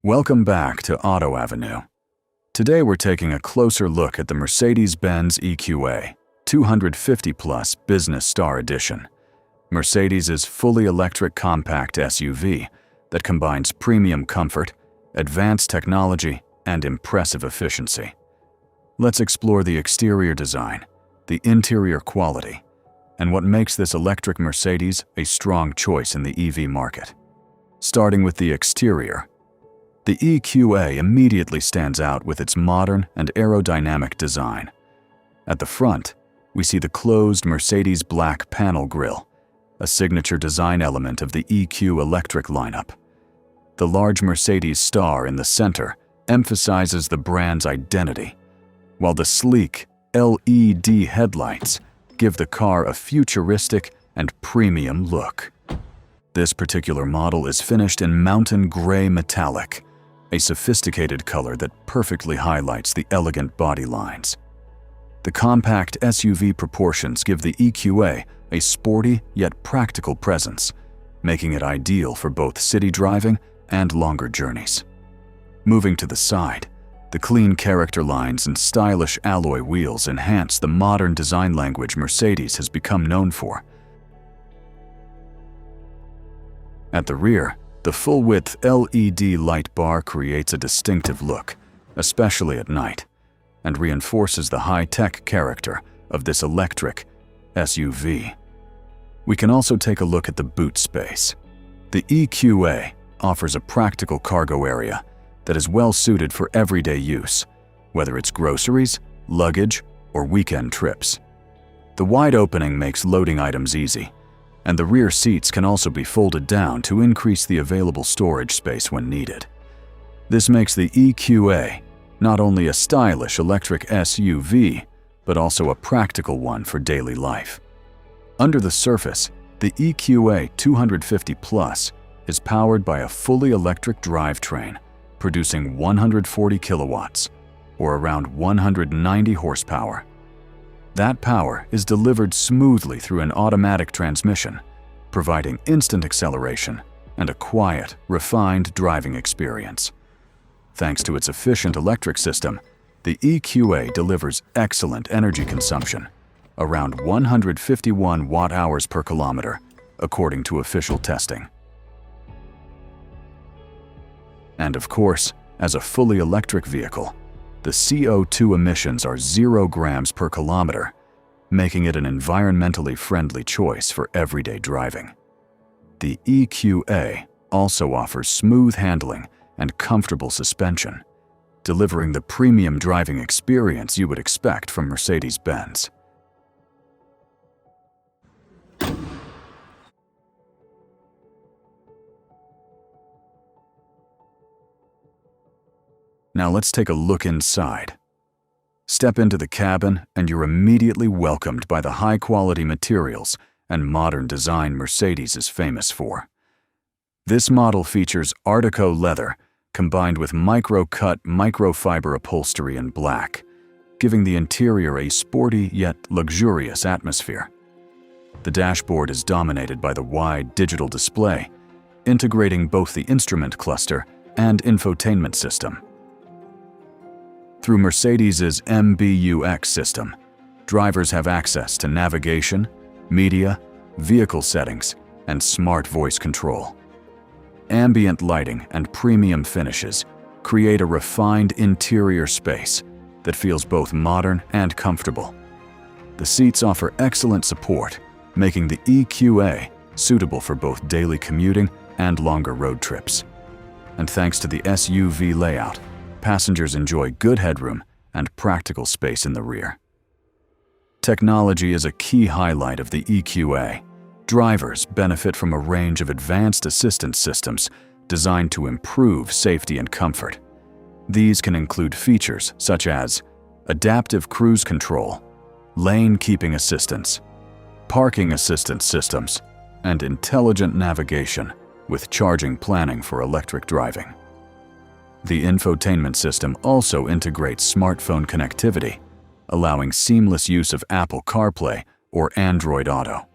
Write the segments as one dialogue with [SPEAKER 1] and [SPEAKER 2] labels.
[SPEAKER 1] Welcome back to Auto Avenue. Today we're taking a closer look at the Mercedes-Benz EQA 250 Plus Business Star Edition, Mercedes' fully electric compact SUV that combines premium comfort, advanced technology, and impressive efficiency. Let's explore the exterior design, the interior quality, and what makes this electric Mercedes a strong choice in the EV market. Starting with the exterior, the EQA immediately stands out with its modern and aerodynamic design. At the front, we see the closed Mercedes black panel grille, a signature design element of the EQ electric lineup. The large Mercedes star in the center emphasizes the brand's identity, while the sleek LED headlights give the car a futuristic and premium look. This particular model is finished in mountain gray metallic, a sophisticated color that perfectly highlights the elegant body lines. The compact SUV proportions give the EQA a sporty yet practical presence, making it ideal for both city driving and longer journeys. Moving to the side, the clean character lines and stylish alloy wheels enhance the modern design language Mercedes has become known for. At the rear, the full-width LED light bar creates a distinctive look, especially at night, and reinforces the high-tech character of this electric SUV. We can also take a look at the boot space. The EQA offers a practical cargo area that is well-suited for everyday use, whether it's groceries, luggage, or weekend trips. The wide opening makes loading items easy, and the rear seats can also be folded down to increase the available storage space when needed. This makes the EQA not only a stylish electric SUV, but also a practical one for daily life. Under the surface, the EQA 250 Plus is powered by a fully electric drivetrain, producing 140 kilowatts, or around 190 horsepower. That power is delivered smoothly through an automatic transmission, providing instant acceleration and a quiet, refined driving experience. Thanks to its efficient electric system, the EQA delivers excellent energy consumption, around 151 watt-hours per kilometer, according to official testing. And of course, as a fully electric vehicle, the CO2 emissions are 0 grams per kilometer, making it an environmentally friendly choice for everyday driving. The EQA also offers smooth handling and comfortable suspension, delivering the premium driving experience you would expect from Mercedes-Benz. Now let's take a look inside. Step into the cabin and you're immediately welcomed by the high-quality materials and modern design Mercedes is famous for. This model features ARTICO leather combined with MICROCUT microfiber upholstery in black, giving the interior a sporty yet luxurious atmosphere. The dashboard is dominated by the wide digital display, integrating both the instrument cluster and infotainment system. Through Mercedes' MBUX system, drivers have access to navigation, media, vehicle settings, and smart voice control. Ambient lighting and premium finishes create a refined interior space that feels both modern and comfortable. The seats offer excellent support, making the EQA suitable for both daily commuting and longer road trips. And thanks to the SUV layout, passengers enjoy good headroom and practical space in the rear. Technology is a key highlight of the EQA. Drivers benefit from a range of advanced assistance systems designed to improve safety and comfort. These can include features such as adaptive cruise control, lane keeping assistance, parking assistance systems, and intelligent navigation with charging planning for electric driving. The infotainment system also integrates smartphone connectivity, allowing seamless use of Apple CarPlay or Android Auto.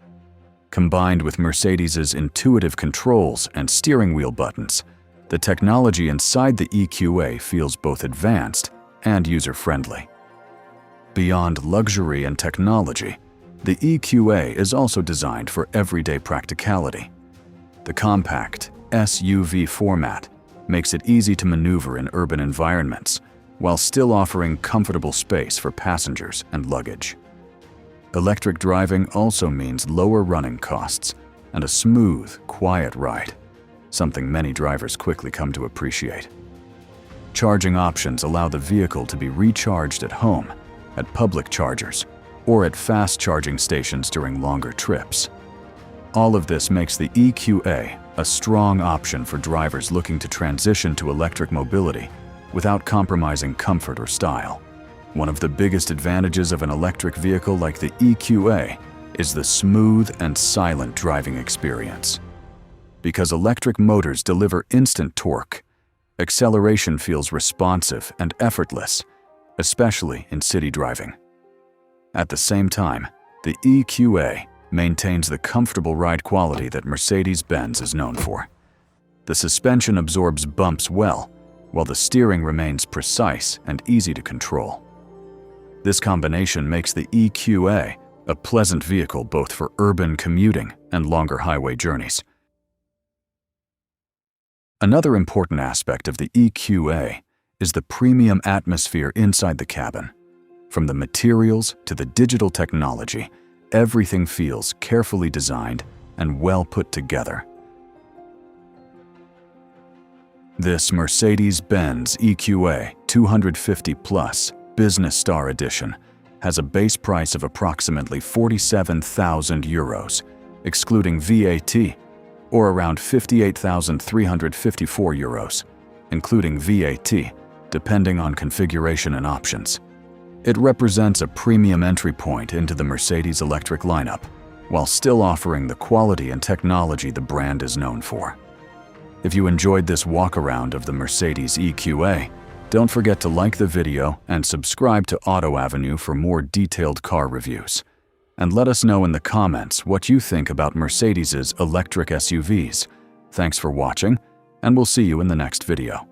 [SPEAKER 1] Combined with Mercedes' intuitive controls and steering wheel buttons, The technology inside the EQA feels both advanced and user-friendly. Beyond luxury and technology, the EQA is also designed for everyday practicality. The compact SUV format makes it easy to maneuver in urban environments, while still offering comfortable space for passengers and luggage. Electric driving also means lower running costs and a smooth, quiet ride, something many drivers quickly come to appreciate. Charging options allow the vehicle to be recharged at home, at public chargers, or at fast charging stations during longer trips. All of this makes the EQA a strong option for drivers looking to transition to electric mobility without compromising comfort or style. One of the biggest advantages of an electric vehicle like the EQA is the smooth and silent driving experience. Because electric motors deliver instant torque, acceleration feels responsive and effortless, especially in city driving. At the same time, the EQA maintains the comfortable ride quality that Mercedes-Benz is known for. The suspension absorbs bumps well, while the steering remains precise and easy to control. This combination makes the EQA a pleasant vehicle both for urban commuting and longer highway journeys. Another important aspect of the EQA is the premium atmosphere inside the cabin. From the materials to the digital technology, everything feels carefully designed and well put together. This Mercedes-Benz EQA 250 Plus Business Star Edition has a base price of approximately €47,000, excluding VAT, or around €58,354, including VAT, depending on configuration and options. It represents a premium entry point into the Mercedes electric lineup, while still offering the quality and technology the brand is known for. If you enjoyed this walk-around of the Mercedes EQA, don't forget to like the video and subscribe to Auto Avenue for more detailed car reviews. And let us know in the comments what you think about Mercedes's electric SUVs. Thanks for watching, and we'll see you in the next video.